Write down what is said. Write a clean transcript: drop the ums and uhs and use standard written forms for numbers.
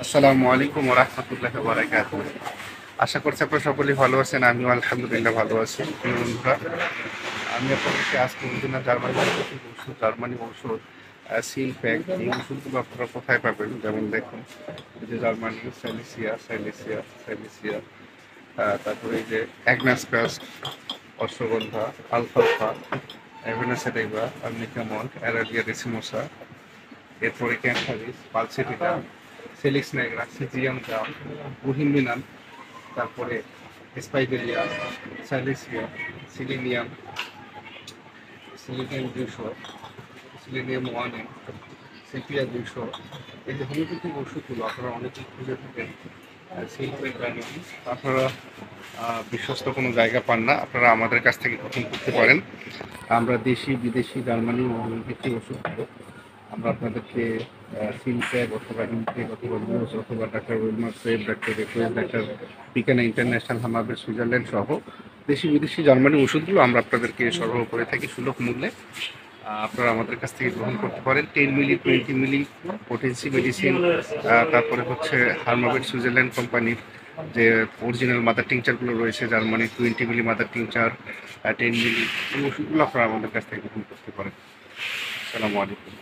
আসসালামু আলাইকুম ওয়া রাহমাতুল্লাহি ওয়া বারাকাতুহু। আশা করছি আপনারা সকলেই ভালো আছেন। আমিও আলহামদুলিল্লাহ ভালো আছি। প্রিয় বন্ধুরা, আমি আপনাদেরকে আজকে অরিজিনাল জার্মানি ঔষধ সিল প্যাক এই ওষুধগুলো আপনারা কোথায় পাবেন? যেমন দেখুন, এই যে জার্মানি সাইলেসিয়া, তারপরে এই যে অ্যাগনাসকাস, অশ্বগন্ধা, আলফালফা, অ্যাভেনাসেটাইভা, আর্নিকামন, অ্যারাবিয়া রেসিমোসা, এরপরে cantharis, pulsatilla, salix nigra, syzygium জাম, বুহিমিনাম, তারপরে spigelia, silicea, selenium, selenium 200, selenium 1M, sepia 200। এই যে হোমিওপ্যাথিক ওষুধগুলো আপনারা অনেকেই খুঁজে থাকেন শিল্পের গ্রামীণ, আপনারা বিশ্বস্ত কোনো জায়গা পান না, আপনারা আমাদের কাছ থেকে গ্রহণ করতে পারেন। আমরা দেশি বিদেশি জার্মানি ও হোমিওপ্যাথি ওষুধগুলো আমরা আপনাদেরকে সিলপ্যাক অথবা ইনটেক অথবা লুজ অথবা doctor Willmar Schwabe, doctor Reckeweg, doctor বিকানা ইন্টারন্যাশনাল, হামাবের সুইজারল্যান্ড সহ দেশি বিদেশি জার্মানি ওষুধগুলো আমরা আপনাদেরকে সরবরাহ করে থাকি সুলভ মূল্যে। আপনারা আমাদের কাছ থেকে গ্রহণ করতে পারেন। 10 মিলি, 20 মিলি পোটেন্সি মেডিসিন, তারপরে হচ্ছে হার্মাবেট সুইজারল্যান্ড কোম্পানির যে অরিজিনাল মাদার টিংচারগুলো রয়েছে, জার্মানি 20 মিলি মাদার টিংচার, 10 মিলি, এই ওষুধগুলো আপনারা আমাদের কাছ থেকে গ্রহণ করতে পারেন। আসসালামু আলাইকুম।